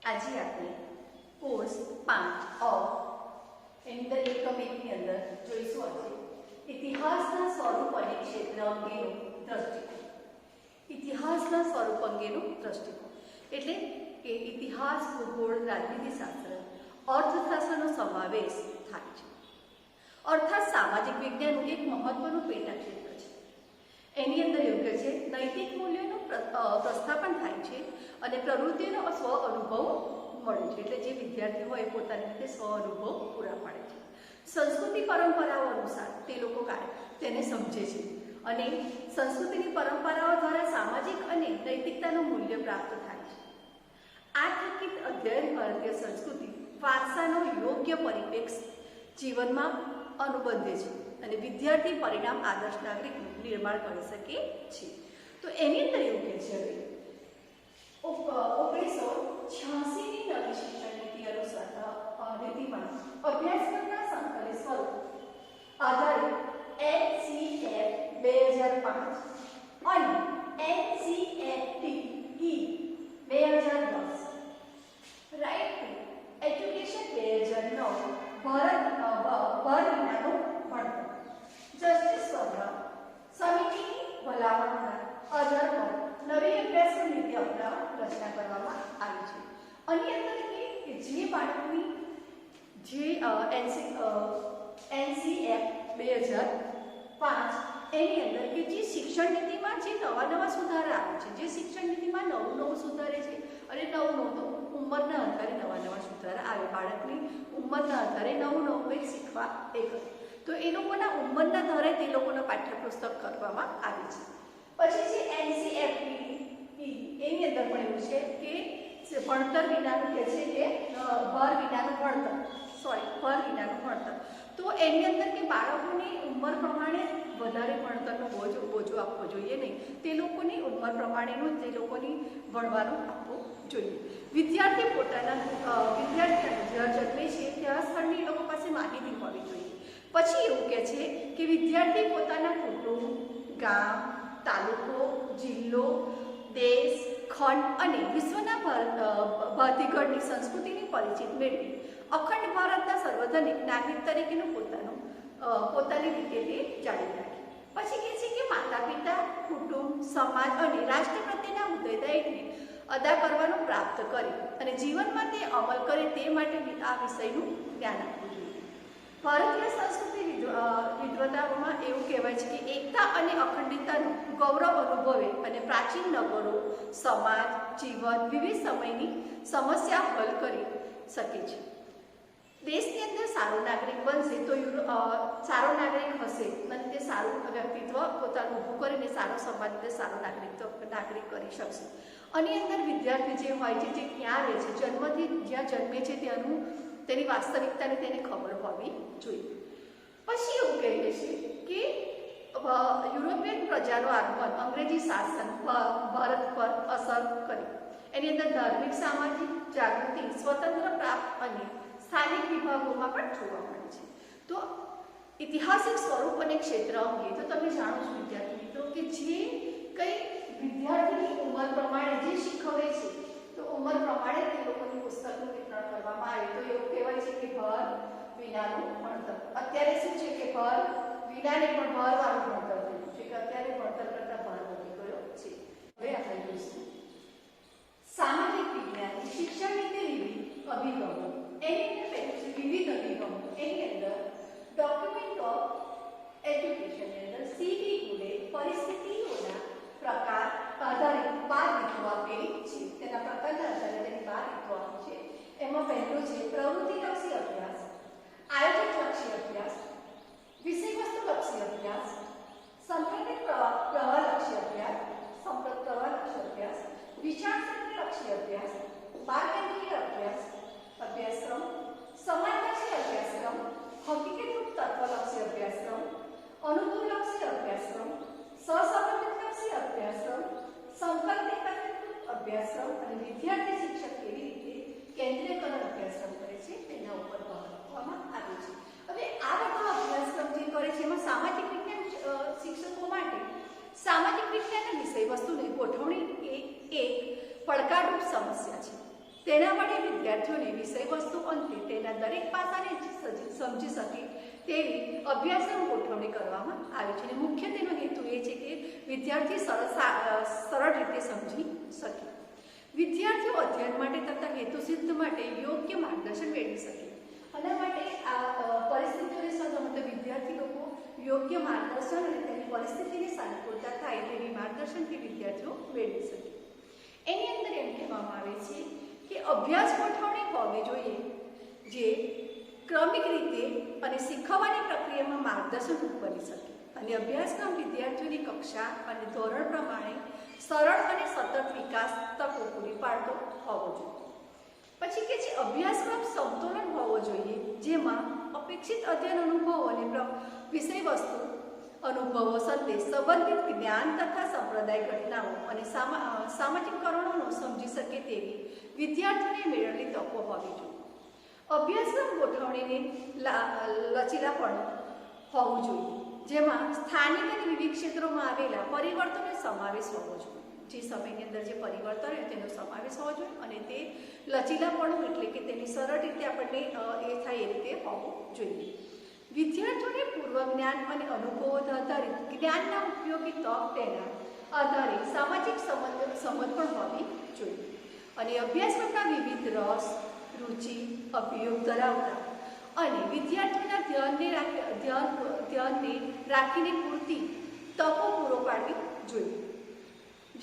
આજે આપણે course 5 of any અંદર એકમ 1 ની અંદર જોઈશું આજે ઇતિહાસના સ્વરૂપ અને ક્ષેત્ર અંગેનો દ્રષ્ટિકોણ. ઇતિહાસના સ્વરૂપ અંગેનો દ્રષ્ટિકોણ એટલે કે ઇતિહાસ, ભૂગોળ, રાજનીતિશાસ્ત્ર, અર્થશાસ્ત્રનો સમાવેશ થાય છે. અર્થાત સામાજિક વિજ્ઞાનનું એક મહત્વનું પેટા ક્ષેત્ર છે. એની અંદર એવું કે છે નૈતિક મૂલ્યોનું પ્રસ્થાપન થાય છે અને પ્રવૃત્તિનો સ્વ અનુભવ મળે છે. એટલે જે વિદ્યાર્થીઓ હોય પોતાની રીતે સ્વ અનુભવ પૂરા પાડે છે. સંસ્કૃતિ પરંપરાઓ અનુસાર તે લોકો તેને સમજે છે અને સંસ્કૃતિની પરંપરાઓ દ્વારા સામાજિક અને નૈતિકતાનું મૂલ્ય પ્રાપ્ત થાય છે. આ થકી અધ્યયન ભારતીય સંસ્કૃતિ વારસાનો યોગ્ય પરિપ્રેક્ષ જીવનમાં અનુબંધે છે અને વિદ્યાર્થી પરિણામ આદર્શ નાગરિકનું નિર્માણ કરી શકે છે. તો એની અંદર એવું કહે છે 1986ની નવી શિક્ષણ નીતિ અનુસાર નીતિમાં અભ્યાસક્રમના સંકલિત સ્વરૂપ આધારિત NCF 2005 અને NCERT 2010 રાઈટ એજ્યુકેશન 2009 ભારત વિનાનું ભણતર જસ્ટિસ સ્પર્ધા સમિતિની ભલામણના આધાર પર નવી અભ્યાસક્રમ નીતિ રચના કરવામાં આવી છે. આની અંદર કે જે બાળકોની જે NCF 2005 એની અંદર કે જે શિક્ષણ નીતિમાં જે નવા સુધારા આવે છે, જે શિક્ષણ નીતિમાં નવું સુધારે છે અને નવું ઉંમરના આધારે નવા સુધારા આવે. બાળકની ઉંમરના આધારે નવું કંઈક શીખવા એક તો એ લોકોના ઉંમરના આધારે તે લોકોના પાઠ્યપુસ્તક કરવામાં આવે છે. પછી જે NCERT એની અંદર પણ એવું છે કે ભણતર વિનાનું કે છે કે ભર વિનાનું ભણતર. તો એની અંદર કે બાળકોની ઉંમર પ્રમાણે વધારે ભણતરનો બોજો આપવો જોઈએ નહીં. તે લોકોની ઉંમર પ્રમાણેનું તે લોકોની ભણવાનું આપવું જોઈએ. વિદ્યાર્થી જ્યાં જન્મે છે ત્યાં સ્થળની લોકો પાસે માહિતી હોવી જોઈએ. પછી એવું કહે છે કે વિદ્યાર્થી પોતાના કુટુંબ, ગામ, તાલુકો, જિલ્લો, દેશ, ખંડ અને વિશ્વના ભાતીગળની સંસ્કૃતિની પરિચિત મેળવી અખંડ ભારતના સાર્વજનિક નાગરિક તરીકેનું પોતાની રીતે તે જાળવી રાખે. પછી કહે છે કે માતા પિતા, કુટુંબ, સમાજ અને રાષ્ટ્ર પ્રત્યેના ઉદયદાયને અદા કરવાનું પ્રાપ્ત કરે અને જીવનમાં તે અમલ કરે તે માટે આ વિષયનું જ્ઞાન આપવું જોઈએ. ભારતીય સંસ્કૃતિ વિદ્વતાઓમાં એવું કહેવાય છે કે એકતા અને અખંડિતતાનું ગૌરવ અનુભવે અને પ્રાચીન નગરો, સમાજ, જીવન, વિવિધ સમયની સમસ્યા હલ કરી શકે છે. દેશની અંદર સારો નાગરિક બનશે તો સારો નાગરિક હશે અને તે સારું વ્યક્તિત્વ પોતાનું ઊભું કરીને સારો સમાજ અને સારો નાગરિક કરી શકશે. આની અંદર વિદ્યાર્થી જે હોય છે જે ક્યાં રહે છે, જન્મથી જ્યાં જન્મે છે તેની વાસ્તવિકતાને તેને ખબર હોવી જોઈએ. પછી એવું કહે છે કે યુરોપિયન પ્રજાનો આગમન અંગ્રેજી શાસન ભારત પર અસર કરી. એની અંદર ધાર્મિક, સામાજિક જાગૃતિ, સ્વતંત્ર પ્રાપ્ત અને સ્થાનિક વિભાગોમાં પણ જોવા મળે છે. તો ઐતિહાસિક સ્વરૂપ અને ક્ષેત્ર અંગે તો તમે જાણો છો વિદ્યાર્થી મિત્રો કે જે કંઈ વિદ્યાર્થીની ઉંમર પ્રમાણે જે શીખવે છે તો ઉંમર પ્રમાણે તે લોકોની પુસ્તકનું વિતરણ કરવામાં આવે. તો એવું કહેવાય છે કે ભર વિનાનું ભણતર. અત્યારે શું છે કે ભર વિનાને પણ ભરવાળું ભણતર થયું છે કે અત્યારે ભણતર કરતાં ભર વધી ગયો છે. હવે આપણે જોઈશું સામાજિક વિજ્ઞાનની શિક્ષણ નીતિ વિવિધ અભિગમો. એની અંદર વિવિધ અભિગમો એની અંદર ડોક્યુમેન્ટ ઓફ એજ્યુકેશનની અંદર સીડી ગુડે પરિસ્થિતિઓના પ્રકાર આધારિત 12 રીતો આપેલી છે. તેના પ્રકારના આધારે તેની 12 રીતો આપી છે. એમાં પહેલું છે પ્રવૃત્તિલક્ષી અભ્યાસ, આયોજકલક્ષી અભ્યાસ, વિષયવસ્તુલક્ષી અભ્યાસ, સંપ્રદાય પ્રવાહલક્ષી અભ્યાસ, વિચારસરણીલક્ષી અભ્યાસ, બાળકેન્દ્રીય અભ્યાસક્રમ, સમાજલક્ષી અભ્યાસક્રમ, હકીકતરૂપ તત્વલક્ષી અભ્યાસક્રમ, અનુભવલક્ષી અભ્યાસક્રમ, સહસંબંધિતલક્ષી અભ્યાસક્રમ, સંકલ્પિત અભ્યાસક્રમ અને વિદ્યાર્થી શિક્ષક કેવી રીતે કેન્દ્રીયકરણ અભ્યાસક્રમ કરે છે તે તેના વડે વિદ્યાર્થીઓને વિષયવસ્તુ અંતે તેના દરેક પાસાને સમજી શકે તેવી અભ્યાસક્રમ ગોઠવણી કરવામાં આવી છે. અને મુખ્ય તેનો હેતુ એ છે કે વિદ્યાર્થી સરળ રીતે સમજી શકે. વિદ્યાર્થીઓ અધ્યયન માટે તથા હેતુસિદ્ધ માટે યોગ્ય માર્ગદર્શન મેળવી શકે. આના માટે આ પરિસ્થિતિઓને સમજવા માટે વિદ્યાર્થી લોકો યોગ્ય માર્ગદર્શન અને તેની પરિસ્થિતિની સાનુકૂળતા થાય તેવી માર્ગદર્શનથી વિદ્યાર્થીઓ મેળવી શકે. એની અંદર એમ કહેવામાં આવે છે કે અભ્યાસ ગોઠવણી હોવી જોઈએ જે ક્રમિક રીતે અને શીખવવાની પ્રક્રિયામાં માર્ગદર્શન કરી શકે અને અભ્યાસક્રમ વિદ્યાર્થીઓની કક્ષા અને ધોરણ પ્રમાણે સરળ અને સતત વિકાસ તકો પૂરી પાડતો હોવો જોઈએ. પછી કે છે અભ્યાસક્રમ સમતોલન હોવો જોઈએ જેમાં અપેક્ષિત અધ્યયન અનુભવો અને વિષયવસ્તુ અનુભવો સંદેશ સંબંધિત જ્ઞાન તથા સંપ્રદાય ઘટનાઓ અને સામાજિક કારણોનો સમજી શકે તેવી વિદ્યાર્થીઓને મેળવેલી તકો હોવી જોઈએ. અભ્યાસક્રમ ગોઠવણીને લચીલાપણ હોવું જોઈએ જેમાં સ્થાનિક અને વિવિધ ક્ષેત્રોમાં આવેલા પરિવર્તનનો સમાવેશ હોવો જોઈએ. જે સમયની અંદર જે પરિવર્તન હોય તેનો સમાવેશ હોવો જોઈએ અને તે લચીલાપણું એટલે કે તેની સરળ રીતે આપણને એ થાય એ રીતે હોવું જોઈએ. વિદ્યાર્થીઓને પૂર્વ જ્ઞાન અને અનુભવો આધારિત જ્ઞાનના ઉપયોગી તક તેના આધારે સામાજિક સમજ પણ હોવી જોઈએ અને અભ્યાસક્રમના વિવિધ રસ રુચિ અભિયોગ ધરાવતા અને વિદ્યાર્થીઓના ધ્યાનને રાખીને પૂરતી તકો પૂરો પાડવી જોઈએ.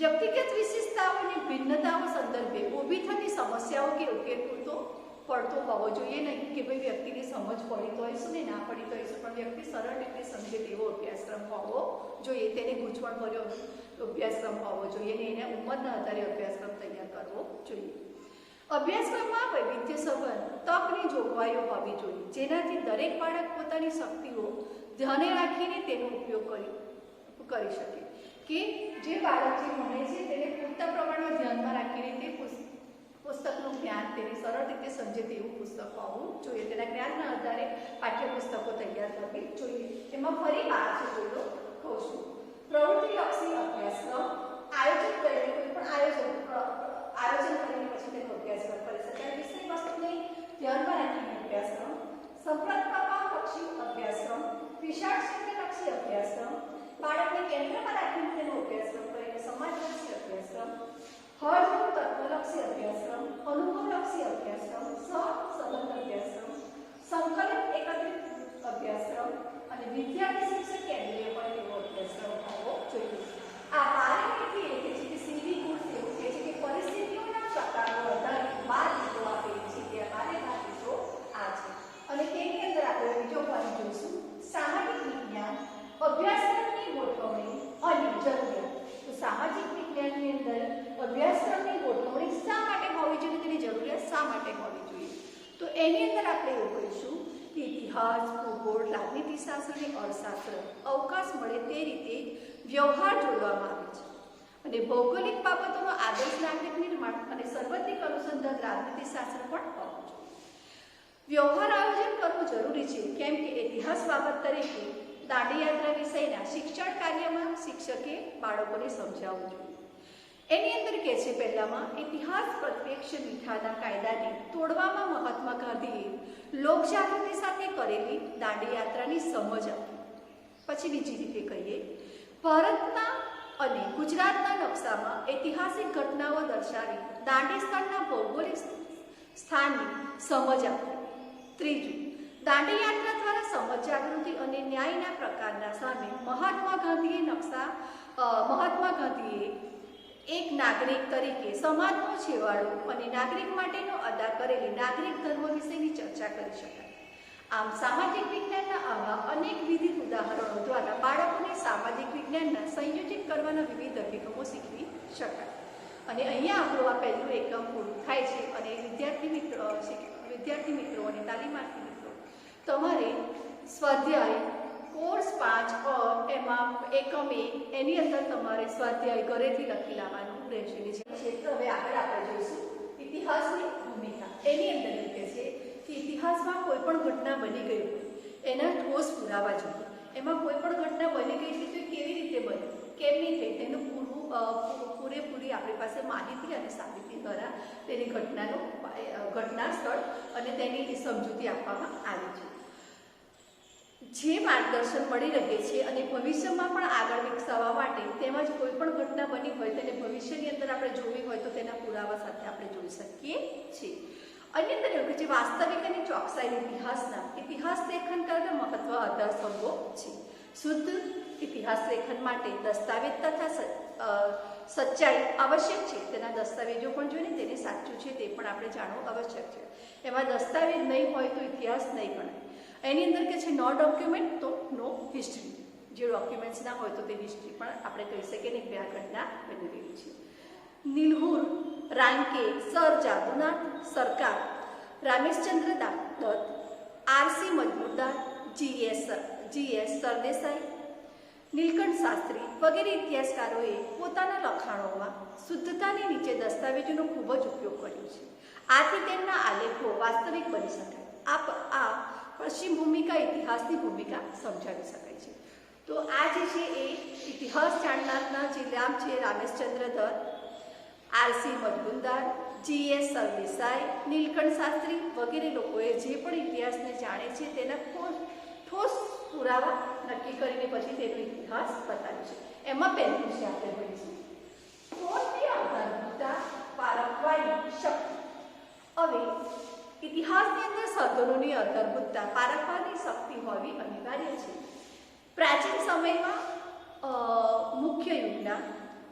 વ્યક્તિગત વિશેષતાઓ અને ભિન્નતાઓ સંદર્ભે ઊભી થતી સમસ્યાઓ કે ઉકેલ પડતો હોવો જોઈએ નહીં કે ભાઈ વ્યક્તિને સમજ પડી તો હશે ને ના પડી તો હશે, પણ વ્યક્તિ સરળ રીતે સમજે તેવો અભ્યાસક્રમ હોવો જોઈએ. તેને ગૂંચવણ ભર્યો અભ્યાસક્રમ હોવો જોઈએ અને એના ઉંમરના આધારે અભ્યાસક્રમ તૈયાર કરવો જોઈએ. અભ્યાસક્રમમાં વૈવિધ્ય સંબંધ તકની જોગવાઈઓ હોવી જોઈએ જેનાથી દરેક બાળક પોતાની શક્તિઓ ધ્યાને રાખીને તેનો ઉપયોગ કરી શકે. કે જે બાળક જે ભણે છે તેને પૂરતા પ્રમાણમાં ધ્યાનમાં રાખીને તે પુસ્તકનું જ્ઞાન તેને સરળ રીતે સમજે તેવું પુસ્તક હોવું જોઈએ. તેના જ્ઞાનના આધારે પાઠ્યપુસ્તકો તૈયાર કરવી જોઈએ. એમાં ફરી પાછું કહું છું પ્રવૃત્તિલક્ષી અભ્યાસક્રમ આયોજન કરીને કોઈ પણ આયોજન કરીને પછી તેનો અભ્યાસક્રમ કરી શકાય. વિષય વસ્તુને ધ્યાનમાં રાખીને અભ્યાસક્રમ, સંપ્રદાયલક્ષી અભ્યાસક્રમ, વિશાળ ક્ષેત્રલક્ષી અભ્યાસક્રમ, બાળકને કેન્દ્રમાં રાખીને તેનો અભ્યાસક્રમ કરીને સમાજલક્ષી અભ્યાસક્રમ, હળવું તત્વલક્ષી અભ્યાસક્રમ, અનુભવલક્ષી અભ્યાસક્રમ, સહસંબંધ અભ્યાસક્રમ, સંકલિત એકત્રિત અભ્યાસક્રમ અને વિદ્યાર્થી શિક્ષક કેન્દ્રીય પણ તેવો અભ્યાસક્રમ હોવો જોઈએ. આ પારિભાષિક એટલે કે જે સીધી ગુણ એવું કહે છે કે પરિસ્થિતિઓના પ્રકારો આધારિત 12 રીતો આપેલી છે. તે 12 રીતો આ છે અને તેની અંદર આપણે બીજો પોઈન્ટ જોઈશું સામાજિક વિજ્ઞાન અભ્યાસક્રમની ગોઠવણી અને જરૂરિયાત. તો સામાજિક વિજ્ઞાનની અંદર અભ્યાસક્રમની ગોઠવણી શા માટે હોવી જોઈએ, તેની જરૂરિયાત શા માટે હોવી જોઈએ? તો એની અંદર આપણે એવું કહીશું કે ઇતિહાસ, ભૂગોળ, રાજનીતિશાસ્ત્ર અને અર્થશાસ્ત્ર અવકાશ મળે તે રીતે વ્યવહાર જોડવામાં આવે છે અને ભૌગોલિક બાબતોનો આદર્શ નાગરિક નિર્માણ અને સર્વત્રિક અનુસંધાન રાજનીતિશાસ્ત્ર પણ હોવું જોઈએ. વ્યવહાર આયોજન કરવું જરૂરી છે કેમ કે ઇતિહાસ બાબત તરીકે દાંડી યાત્રા વિષયના શિક્ષણ કાર્યમાં શિક્ષકે બાળકોને સમજાવવું જોઈએ. એની અંદર કહે છે પહેલામાં ઇતિહાસ પ્રત્યક્ષ મીઠાના કાયદાને તોડવામાં મહાત્મા ગાંધીએ લોકજાગૃતિ સાથે કરેલી દાંડી યાત્રાની સમજ આપી. પછી બીજી રીતે કહીએ ભારતના અને ગુજરાતના નકશામાં ઐતિહાસિક ઘટનાઓ દર્શાવી દાંડી સ્થળના ભૌગોલિક સ્થાનની સમજ આપી. ત્રીજું દાંડી યાત્રા દ્વારા સમાજ જાગૃતિ અને ન્યાયના પ્રકારના સામે મહાત્મા ગાંધીએ એક નાગરિક તરીકે સમાજનો છેવાડો અને નાગરિક માટેનો અદા કરેલી નાગરિક ધર્મ વિશેની ચર્ચા કરી શકાય. આમ સામાજિક વિજ્ઞાનના આવા અનેકવિધ ઉદાહરણો દ્વારા બાળકોને સામાજિક વિજ્ઞાનના સંયોજિત કરવાના વિવિધ અભિગમો શીખવી શકાય. અને અહીંયા આપણું આ પહેલું એકમ પૂરું થાય છે અને વિદ્યાર્થી મિત્રો અને તાલીમાર્થી મિત્રો તમારે સ્વાધ્યાય કોર્સ 5 એમાં એકમ 1 એની અંદર તમારે સ્વાધ્યાય ઘરેથી લખી લાવવાનું રહેશે. ક્ષેત્ર હવે આગળ આપણે જોઈશું ઇતિહાસની ભૂમિકા. એની અંદર લખે છે કે ઇતિહાસમાં કોઈ પણ ઘટના બની ગઈ હોય એના ઠોસ પુરાવા જોઈએ. એમાં કોઈ પણ ઘટના બની ગઈ છે તો કેવી રીતે બની, કેમ નહીં થઈ તેનું પૂરવું પૂરેપૂરી આપણી પાસે માહિતી અને સાબિતી દ્વારા તેની ઘટના સ્થળ અને તેની સમજૂતી આપવામાં આવી છે. જે માર્ગદર્શન મળી રહે છે અને ભવિષ્યમાં પણ આગળ વિકસાવવા માટે તેમજ કોઈ પણ ઘટના બની હોય તેને ભવિષ્યની અંદર આપણે જોવી હોય તો તેના પુરાવા સાથે આપણે જોઈ શકીએ છીએ. આની અંદર એવું કે જે વાસ્તવિક અને ચોકસાઈ ઇતિહાસ લેખન કરતા મહત્વ આધાર સ્તંભો છે. શુદ્ધ ઇતિહાસ લેખન માટે દસ્તાવેજ તથા સચ્ચાઈ આવશ્યક છે. તેના દસ્તાવેજો પણ જોઈએ તેને સાચું છે તે પણ આપણે જાણવું આવશ્યક છે. એમાં દસ્તાવેજ નહીં હોય તો ઇતિહાસ નહીં ગણાય. એની અંદર કે છે નો ડોક્યુમેન્ટ તો નો હિસ્ટ્રી. જે ડોક્યુમેન્ટ્સ ના હોય તો તે હિસ્ટ્રી પણ આપણે કહી શકીએ ને કે આ ઘટના બની રહી છે. નિલહુર, રાંકે, સર જાદુનાથ સરકાર, રામેશચંદ્ર દત્ત, આરસી મજમુદાર, જીએસ સરદેસાઈ, નીલકંઠ શાસ્ત્રી વગેરે ઇતિહાસકારોએ પોતાના લખાણોમાં શુદ્ધતાની નીચે દસ્તાવેજોનો ખૂબ જ ઉપયોગ કર્યો છે. આથી તેમના આલેખો વાસ્તવિક બની શકાય. આ પશ્ચિમ ભૂમિકા ઇતિહાસની ભૂમિકા સમજાવી શકાય છે. તો આ જે છે એ ઇતિહાસ જાણનારના જે નામ છે રામેશચંદ્ર દત્ત, આરસી મજમુદાર, જીએસ સરદેસાઈ, નીલકંઠ શાસ્ત્રી વગેરે લોકોએ જે પણ ઇતિહાસને જાણે છે તેના ઠોસ પુરાવા નક્કી કરીને પછી તેનો ઇતિહાસ બતાવ્યો છે. એમાં પહેલું છે આપણે ભણીશું સ્ત્રોતની આધારભૂતતા પારખવાની શક્તિ. હવે ઇતિહાસની અંદર સાધનોની આધારભૂતતા પારખવાની શક્તિ હોવી અનિવાર્ય છે. પ્રાચીન સમયમાં મુખ્ય યુગના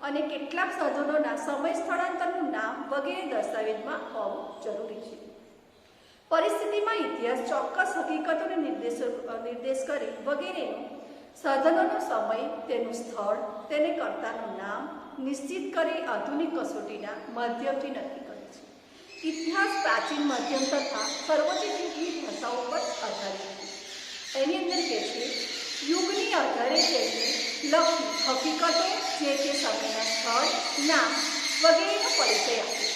અને કેટલાક સાધનોના સમય સ્થળાંતરનું નામ વગેરે દસ્તાવેજમાં હોવું જરૂરી છે. પરિસ્થિતિમાં ઇતિહાસ ચોક્કસ હકીકતોને નિર્દેશ કરે વગેરેનો સાધનોનો સમય, તેનું સ્થળ, તેને કર્તાનું નામ નિશ્ચિત કરી આધુનિક કસોટીના માધ્યમથી નક્કી કરે છે. ઇતિહાસ પ્રાચીન માધ્યમ તથા સર્વોચ્ચ યુગની ભાષાઓ પર આધારિત છે. એની અંદર કે છે યુગની આધારે તેને લખી હકીકતો જે તે સમયના સ્થળ, નામ વગેરેનો પરિચય આપે છે.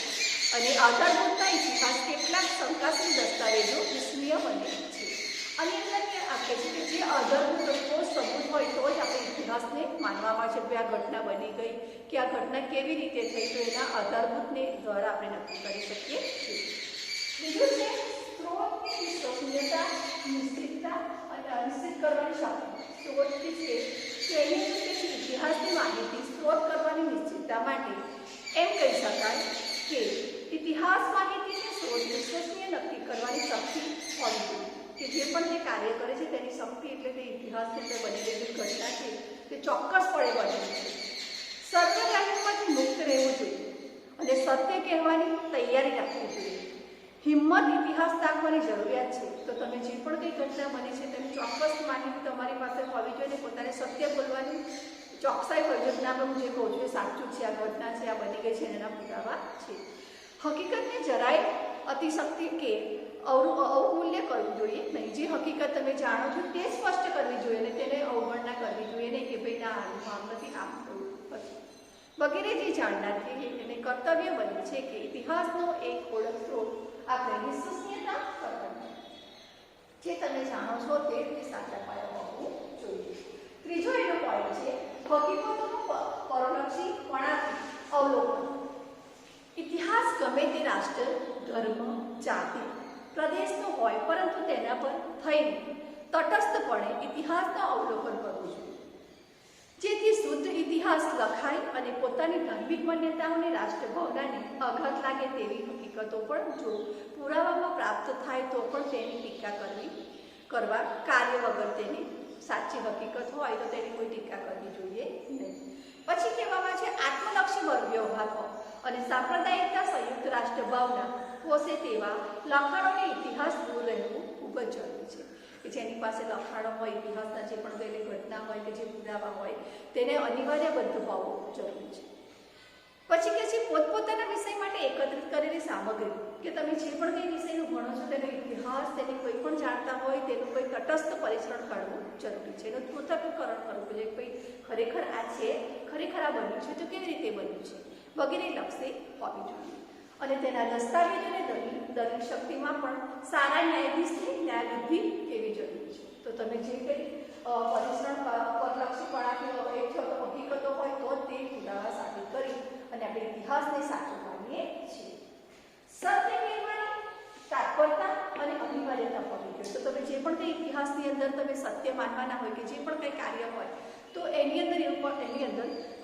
અને આધારભૂતના ઇતિહાસ કેટલાક શંકાશીલ દસ્તાવેજો વિશ્વસનીય બને છે. આની અંદર આપે છે કે જે આધારભૂત સબૂત હોય તો જ આપણે ઇતિહાસને માનવામાં છે કે આ ઘટના બની ગઈ કે આ ઘટના કેવી રીતે થઈ તો એના આધારભૂતને દ્વારા આપણે નક્કી કરી શકીએ છીએ. બીજું છે સ્ત્રોતની વિશ્વસનીયતા, નિશ્ચિતતા અને અનિશ્ચિત કરવાની શક્તિ. સ્ત્રોતથી છે કે એની અંદર ઇતિહાસની માહિતી સ્ત્રોત કરવાની નિશ્ચિતતા માટે એમ કહી શકાય કે ઇતિહાસ માહિતીને સ્ત્રોત વિશ્વસનીય નક્કી કરવાની શક્તિ હોવી જોઈએ. કે જે પણ તે કાર્ય કરે છે તેની શક્તિ એટલે તે ઇતિહાસની અંદર બની રહેલી ઘટના છે તે ચોક્કસપણે બનેલી છે. સર્વગ્રાહીમાંથી મુક્ત રહેવું જોઈએ અને સત્ય કહેવાની તૈયારી રાખવી જોઈએ. હિંમત ઇતિહાસ દાખવવાની જરૂરિયાત છે. તો તમે જે પણ કંઈ ઘટના બની છે તેની ચોક્કસ માહિતી તમારી પાસે હોવી જોઈએ અને પોતાને સત્ય બોલવાની ચોકસાઈ હોય છે. ના હું જે કહું છું એ સાચું છે, આ ઘટના છે, આ બની ગઈ છે એના પુરાવા છે. હકીકતને જરાય અતિશક્તિ કે અવમૂલ્ય કરવું જોઈએ નહીં. જે હકીકત તમે જાણો છો તે સ્પષ્ટ કરવી જોઈએ અને તેને અવગણના કરવી જોઈએ નહીં કે ભાઈ ના આમ નથી, આમ થયું વગેરે. જે જાણનાર છે એને કર્તવ્ય બને છે કે ઇતિહાસનો એક ઓળખ સ્ત્રોત આપણે વિશ્વસનીયતા કરવાની જે તમે જાણો છો તે સાચા પાયા હોવું જોઈએ. ત્રીજો એનો પોઈન્ટ છે હકીકતોનું પરલક્ષી વણાથી અવલોકન. ઇતિહાસ ગમે તે રાષ્ટ્ર, ધર્મ, જાતિ, પ્રદેશનો હોય પરંતુ તેના પર થઈને તટસ્થપણે ઇતિહાસનું અવલોકન કરવું જોઈએ. જેથી શુદ્ધ ઇતિહાસ લખાય અને પોતાની ધાર્મિક માન્યતાઓને રાષ્ટ્રભાવનાને આઘાત લાગે તેવી હકીકતો પણ જો પુરાવામાં પ્રાપ્ત થાય તો પણ તેની ટીકા કરવા કાર્ય વગર તેની સાચી હકીકત હોય તો તેની કોઈ ટીકા કરવી જોઈએ નહીં. પછી કહેવામાં છે આત્મલક્ષી વ્યવહાર હોય અને સાંપ્રદાયિકતા સંયુક્ત રાષ્ટ્રભાવના પોષે તેવા લખાણોને ઇતિહાસ દૂર રહેવું ખૂબ જ જરૂરી છે. કે જેની પાસે લખાણો હોય, ઇતિહાસના જે પણ ગયેલી ઘટના હોય કે જે પુરાવા હોય તેને અનિવાર્ય બંધ હોવું જરૂરી છે. પછી કે છે પોતપોતાના વિષય માટે એકત્રિત કરેલી સામગ્રી. કે તમે જે પણ કંઈ વિષયનું ભણો છો તેનો ઇતિહાસ, તેને કોઈ પણ જાણતા હોય તેનું કોઈ તટસ્થ પરીક્ષણ કરવું જરૂરી છે. એનું પૃથ્થકરણ કરવું જોઈએ. ભાઈ ખરેખર આ છે, ખરેખર આ બન્યું છે તો કેવી રીતે બન્યું છે વગેરે લક્ષી હોવી જોઈએ. અને તેના દસ્તાવેજોને દલીલ શક્તિમાં પણ સારા ન્યાયાધીશની ન્યાયબુદ્ધિ એવી જરૂરી છે. તો તમે જે કંઈ પરીક્ષણ પરલક્ષીપણાથી એક હકીકતો હોય તો તે પુરાવા સાબિત કરી અને આપણે ઇતિહાસને સાચો માનીએ છીએ. સત્ય કહેવાની તાત્પરતા અને અનિવાર્યતા હોવી જોઈએ. તો તમે જે પણ કંઈ ઇતિહાસની અંદર તમે સત્ય માનવાના હોય કે જે પણ કંઈ કાર્ય હોય તો એની અંદર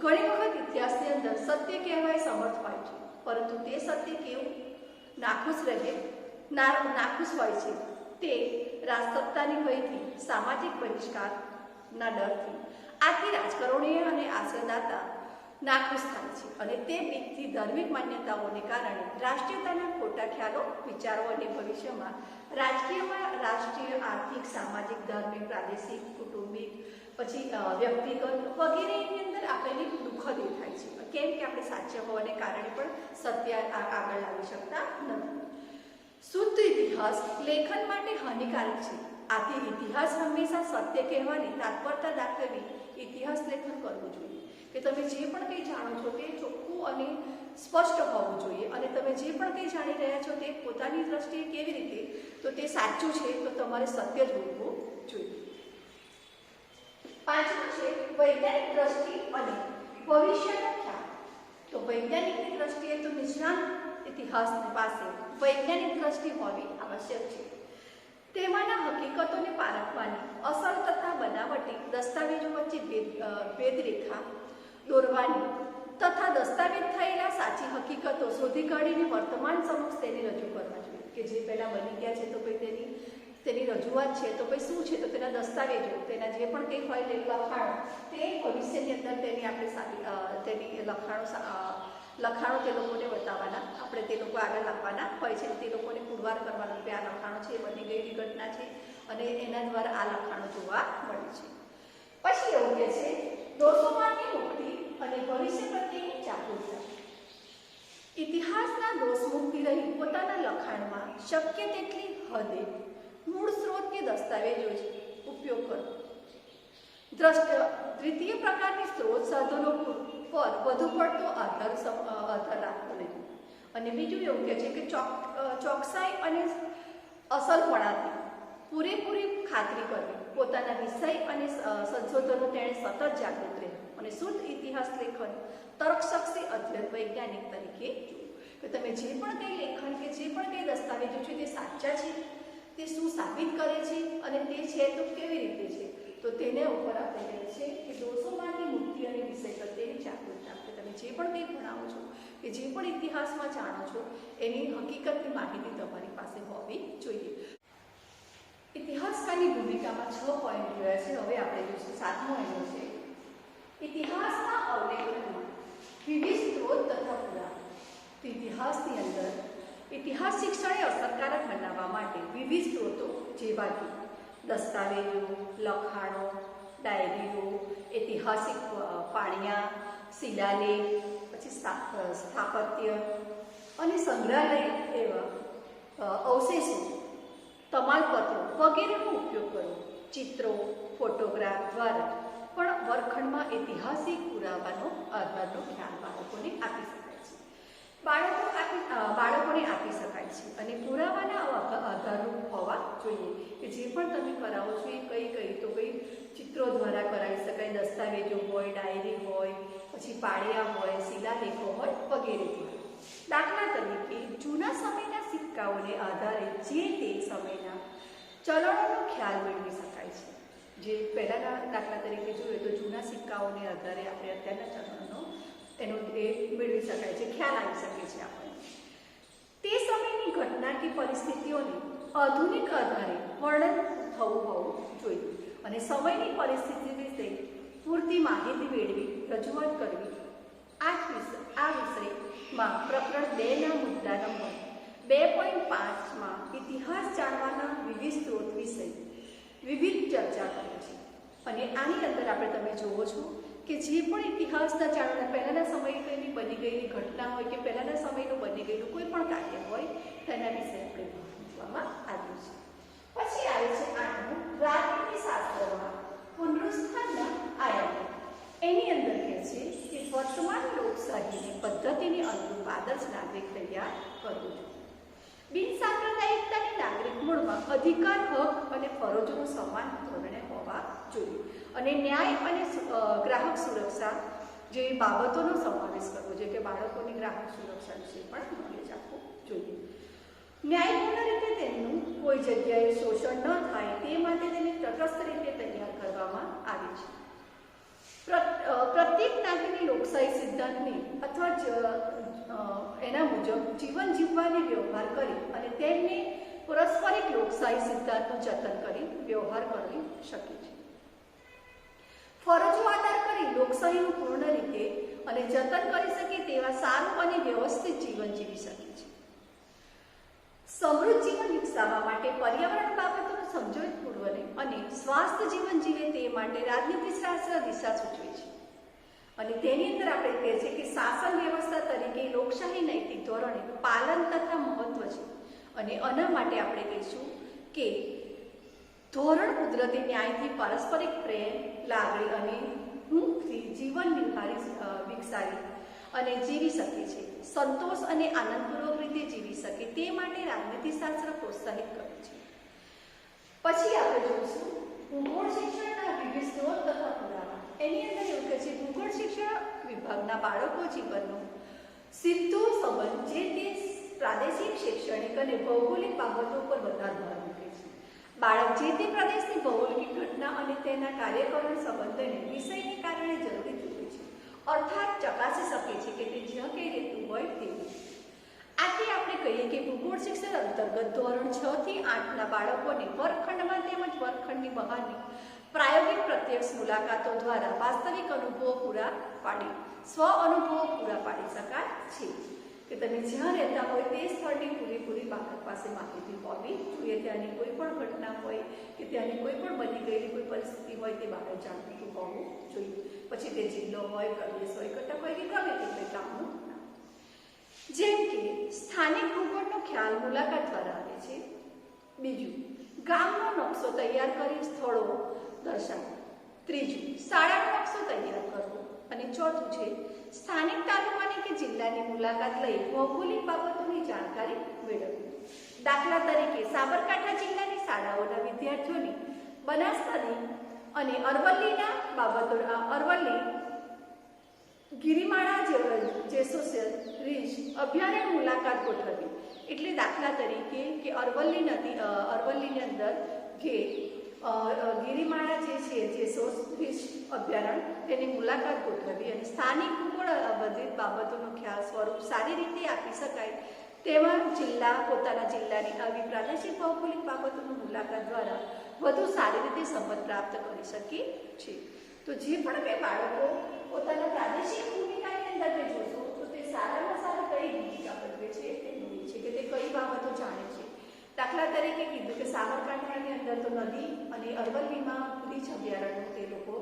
ઘણી વખત ઇતિહાસની અંદર સત્ય કહેવાય સમર્થ હોય છે, પરંતુ તે સત્ય કેવું નાખુશ હોય છે તે રાજસત્તાની ભયથી, સામાજિક બહિષ્કારના ડરથી, આથી રાજકારણીય અને આશ્રયદાતા નાખુશ થાય છે અને તે બીકથી ધાર્મિક માન્યતાઓને કારણે રાષ્ટ્રીયતાના ખોટા ખ્યાલો, વિચારો અને ભવિષ્યમાં રાષ્ટ્રીય, આર્થિક, સામાજિક, ધાર્મિક, પ્રાદેશિક, કુટુંબિક, પછી વ્યક્તિગત વગેરેની અંદર આપણને દુઃખ દેખાય છે. કેમ કે આપણે સાચા હોવાને કારણે પણ સત્ય આગળ લાવી શકતા નથી. શુદ્ધ ઇતિહાસ લેખન માટે હાનિકારક છે. આથી ઇતિહાસ હંમેશા સત્ય કહેવાની તાત્પરતા દાખવી ઇતિહાસ લેખન કરવું જોઈએ કે તમે જે પણ કંઈ જાણો છો તે ચોખ્ખું અને સ્પષ્ટ હોવું જોઈએ અને તમે જે પણ કંઈ જાણી રહ્યા છો તે પોતાની દ્રષ્ટિએ કેવી રીતે તો તે સાચું છે તો તમારે સત્ય જ બોલવું જોઈએ. પાંચમું છે વૈજ્ઞાનિક દ્રષ્ટિ અને ભવિષ્યનો ખ્યાલ. તો વૈજ્ઞાનિકની દ્રષ્ટિએ તો નિષ્ણાત ઇતિહાસની પાસે વૈજ્ઞાનિક દ્રષ્ટિ હોવી આવશ્યક છે. તેમાંના હકીકતોને પારખવાની, અસલ તથા બનાવટી દસ્તાવેજો વચ્ચે ભેદરેખા દોરવાની તથા દસ્તાવેજ થયેલા સાચી હકીકતો શોધી કાઢીને વર્તમાન સમક્ષ તેને રજૂ કરવા જોઈએ કે જે પહેલાં બની ગયા છે તો ભાઈ તેની રજૂઆત છે તો ભાઈ શું છે તો તેના દસ્તાવેજો, તેના જે પણ કંઈ હોય તે લખાણો તે ભવિષ્યની અંદર તેની આપણે તેની લખાણો તે લોકોને બતાવવાના, આપણે તે લોકો આગળ લાવવાના હોય છે. તે લોકોને પુરવાર કરવાનું કે આ લખાણો છે, બની ગયેલી ઘટના છે અને એના દ્વારા આ લખાણો જોવા મળે છે. પછી એવું કહે છે દોષોમાંથી મુક્તિ અને ભવિષ્ય પ્રત્યેની જાગૃતતા. ઇતિહાસના દોષ મુક્તિ રહી પોતાના લખાણમાં શક્ય તેટલી હદે મૂળ સ્ત્રોત કે દસ્તાવેજો જ ઉપયોગ કરવો. દ્વિતીય પ્રકારની સ્ત્રોત સાધનો પર વધુ પડતો આધાર રાખવો નહીં. અને બીજું એવું કહે છે કે ચોકસાઈ અને અસલપણાથી પૂરેપૂરી ખાતરી કરવી. પોતાના વિષય અને સંશોધનો તેણે સતત જાગૃત રહેવું અને શુદ્ધ ઇતિહાસ લેખન તર્કશક્ષી અધ્યયન વૈજ્ઞાનિક તરીકે જોવું કે તમે જે પણ કંઈ લેખન કે જે પણ કંઈ દસ્તાવેજો છે તે સાચા છે, તે શું સાબિત કરે છે અને તે છે તો કેવી રીતે છે. તો તેને ઉપર આપણે કહે છે કે દોષોમાંથી મુક્તિ અને વિષય પ્રત્યેની જાગૃતતા. કે તમે જે પણ કંઈ ભણાવો છો કે જે પણ ઇતિહાસમાં જાણો છો એની હકીકતની માહિતી તમારી પાસે હોવી જોઈએ. ઇતિહાસકારની ભૂમિકામાં 6 પોઈન્ટ જોયા છે. હવે આપણે જોઈશું 7મો એનો છે ઇતિહાસના અવલેખનમાં વિવિધ સ્ત્રોત તથા પુરાવા. ઇતિહાસની અંદર ઇતિહાસ શિક્ષણને અસરકારક બનાવવા માટે વિવિધ સ્ત્રોતો જેવા કે દસ્તાવેજો, લખાણો, ડાયરીઓ, ઐતિહાસિક પાણિયા, શિલાલેખ, પછી સ્થાપત્ય અને સંગ્રહાલય એવા અવશેષો, તમાલપત્રો વગેરેનો ઉપયોગ કરવો. ચિત્રો, ફોટોગ્રાફ દ્વારા પણ વર્ગખંડમાં ઐતિહાસિક પુરાવાનો આધારનો જ્ઞાન બાળકોને આપી શકાય છે. બાળકોને આપી શકાય છે અને પુરાવાના આધારો હોવા જોઈએ કે જે પણ તમે કરાવો છો એ કઈ તો કઈ ચિત્રો દ્વારા કરાવી શકાય, દસ્તાવેજો હોય, ડાયરી હોય, પછી પાળિયા હોય, શિલાલેખો હોય વગેરે. દાખલા તરીકે જૂના સમયના સિક્કાઓને આધારે જે તે સમયના ચલણોનો ખ્યાલ મેળવી શકાય છે. જે પહેલાંના દાખલા તરીકે જોઈએ તો જૂના સિક્કાઓને આધારે આપણે અત્યારના ચલણનો એનો મેળવી શકાય છે, ખ્યાલ આવી શકે છે આપણને. તે સમયની ઘટના કે પરિસ્થિતિઓને આધુનિક આધારે વર્ણન હોવું જોઈએ અને સમયની પરિસ્થિતિ વિશે પૂરતી માહિતી મેળવી રજૂઆત કરવી. આ વિષયમાં પ્રકરણ 2ના મુદ્દા નંબર 2.5માં ઇતિહાસ જાણવાના વિવિધ સ્ત્રોત વિશે વિવિધ ચર્ચા કરે છે. અને આની અંદર આપણે તમે જુઓ છો કે જે પણ ઇતિહાસના જાણવાના પહેલાંના સમયની બની ગયેલી ઘટના હોય કે પહેલાંના સમયનું બની ગયેલું કોઈ પણ કાર્ય હોય તેના વિશે આપણે મૂકવામાં આવ્યું છે. પછી આવે છે 8મું રાજનીતિશાસ્ત્રમાં પુનરુત્થાનના આયામો. એની અંદર કહે છે કે વર્તમાન લોકશાહીની પદ્ધતિને અનુરૂપ આદર્શ નાગરિક તૈયાર કરવું જોઈએ. બિનસાંપ્રદાયિકતાની નાગરિક મૂળમાં અધિકાર, હક અને ફરજોનું સમાન ધોરણે હોવા જોઈએ અને ન્યાય અને ગ્રાહક સુરક્ષા જેવી બાબતોનો સમાવેશ કરવો જોઈએ કે બાળકોની ગ્રાહક સુરક્ષા વિશે પણ નોલેજ આપવું જોઈએ. ન્યાયપૂર્ણ રીતે તેમનું કોઈ જગ્યાએ શોષણ ન થાય તે માટે તેને તટસ્થ રીતે તૈયાર કરવામાં આવે છે. પ્રત્યેક નાગરિકની લોકશાહી સિદ્ધાંતની અથવા એના મુજબ જીવન જીવવાની વ્યવહાર કરી અને તેમને પારસ્પરિક લોકશાહી સિદ્ધાંતનું જતન કરી વ્યવહાર કરી શકે છે. ફરજો આધાર કરી લોકશાહીનું પૂર્ણ રીતે અને જતન કરી શકે તેવા સારું અને વ્યવસ્થિત જીવન જીવી શકે છે. સમૃદ્ધ જીવન વિકસાવવા માટે પર્યાવરણ બાબતોનું સમજૂતીપૂર્વક અને સ્વાસ્થ્ય જીવન જીવે તે માટે રાજનીતિશાસ્ત્ર દિશા સૂચવે છે અને તેની અંદર આપણે કહીએ છીએ કે શાસન વ્યવસ્થા તરીકે લોકશાહી નૈતિક ધોરણે પાલન તથા મહત્વ છે અને આના માટે આપણે કહીશું કે ધોરણ કુદરતી ન્યાયથી પારસ્પરિક પ્રેમ, લાગણી અને હૂંફથી જીવન વિકસાવી અને જીવી શકે છે. સંતોષ અને આનંદપૂર્વક રીતે જીવી શકે તે માટે રાજનીતિશાસ્ત્ર પ્રોત્સાહિત કરે છે. પછી આપણે જોઈશું ભૂગોળ શિક્ષણના વિવિધ સ્ત્રોત તથા પુરાવા. એની અંદર એવું કહે છે ભૂગોળ શિક્ષણ વિભાગના બાળકો જીવનનો સીધો સંબંધ જે તે પ્રાદેશિક, શૈક્ષણિક અને ભૌગોલિક બાબતો પર વધારે ભાર મૂકે છે. બાળક જે તે પ્રદેશની ભૌગોલિક ઘટના અને તેના કાર્યકરણ સંબંધોને વિષયને કારણે જરૂરી જુએ છે, અર્થાત ચકાસી શકે છે કે તે જ્યાં કઈ રહેતું હોય તેવું. આથી આપણે કહીએ કે ભૂગોળ શિક્ષણ અંતર્ગત ધોરણ 6 થી 8ના બાળકોને વર્ગખંડમાં તેમજ વર્ગખંડની બહારની પ્રાયોગિક પ્રત્યક્ષ મુલાકાતો દ્વારા વાસ્તવિક અનુભવો પૂરા પાડી સ્વ અનુભવો પૂરા પાડી શકાય છે કે તમે જ્યાં રહેતા હોય તે સ્થળની પૂરેપૂરી બાળક પાસે માહિતી હોવી જોઈએ. ત્યાંની કોઈ પણ ઘટના હોય કે ત્યાંની કોઈ પણ બની ગયેલી કોઈ પરિસ્થિતિ હોય તે બાળક જાણતું હોવું જોઈએ. પછી તે જિલ્લો હોય, પ્રદેશ હોય, કટક હોય કે ગમે તે ગામનું. જેમ કે સ્થાનિક ભૂગોળનો ખ્યાલ મુલાકાત દ્વારા આવે છે. બીજું, ગામનો નકશો તૈયાર કરી સ્થળો દર્શાવો. ત્રીજું, શાળાનો નકશો તૈયાર કરવો. અને ચોથું છે સ્થાનિક તાલુકાની કે જિલ્લાની મુલાકાત લઈ ભૌગોલિક બાબતોની જાણકારી મેળવવી. દાખલા તરીકે સાબરકાંઠા જિલ્લાની શાળાઓના વિદ્યાર્થીઓની બનાસકાંઠા અને અરવલ્લીના અરવલ્લી ગિરિમાળા જેસોસર રીંછ અભયારણ્ય મુલાકાત ગોઠવવી. એટલે દાખલા તરીકે કે અરવલ્લીની અંદર જે ગિરિમાળા જે છે જેસોસ રીંછ અભયારણ્ય તેની મુલાકાત ગોઠવવી અને સ્થાનિક ભૂગોળ બધી બાબતોનો ખ્યાલ સ્વરૂપ સારી રીતે આપી શકાય તેવા પોતાના જિલ્લાની આવી પ્રાદેશિક ભૌગોલિક બાબતોની મુલાકાત દ્વારા વધુ સારી રીતે સમજ પ્રાપ્ત કરી શકીએ છીએ. તો જે પણ બે બાળકો પોતાના પ્રાદેશિક ભૂમિકાની અંદર તે જોશો તો તે સારામાં સારા કઈ ભૂમિકા ભજવે છે તે જોઈએ છે કે તે કઈ બાબતો જાણે છે. દાખલા તરીકે કીધું કે સાબરકાંઠાની અંદર તો નદી અને અરવલ્લીમાં રીંછ અભયારણ્ય તે લોકો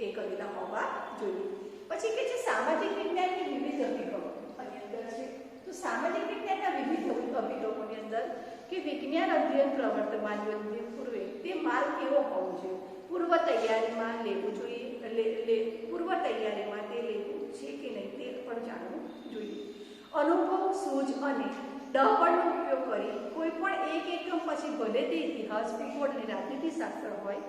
એ કરેલા હોવા જોઈએ. પછી કે છે સામાજિક વિજ્ઞાનની વિવિધ અભિગમો આની અંદર છે. તો સામાજિક વિજ્ઞાનના વિવિધ અભિગમોની અંદર કે વિજ્ઞાન અધ્યયન પ્રવર્તમાન યોજના પૂર્વે તે માર્ગ કેવો હોવો જોઈએ, પૂર્વ તૈયારીમાં લેવું જોઈએ, પૂર્વ તૈયારીમાં તે લેવું છે કે નહીં તે પણ જાણવું જોઈએ. અનુભવ, સૂઝ અને ડહાપણનો ઉપયોગ કરી કોઈ પણ એક એકમ પછી ભલે તે ઇતિહાસ, ભૂગોળ અને રાજનીતિશાસ્ત્ર હોય,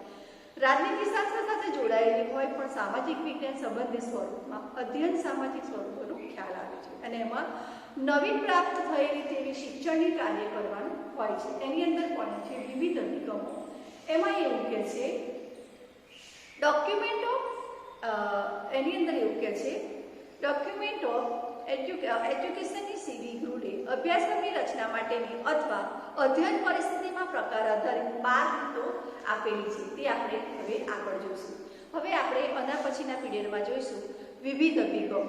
રાજનીતિશાસ્ત્ર સાથે જોડાયેલી હોય પણ સામાજિક વિજ્ઞાન સંબંધિત સ્વરૂપમાં અધ્યયન સામાજિક સ્વરૂપોનો ખ્યાલ આવે છે અને એમાં નવીન પ્રાપ્ત થયેલી તેવી શિક્ષણની કાર્ય કરવાનું હોય છે. એની અંદર પણ છે વિવિધ અભિગમો. એમાં એવું કે છે ડોક્યુમેન્ટ ઓફ એજ્યુકેશનની સીવી ગ્રુડે અભ્યાસક્રમની રચના માટેની અથવા અધ્યયન પરિસ્થિતિમાં પ્રકાર આધારિત 12 રીતો આપેલી છે. તે આપણે હવે આગળ જોઈશું. હવે આપણે આના પછીના પીરિયડમાં જોઈશું વિવિધ અભિગમો.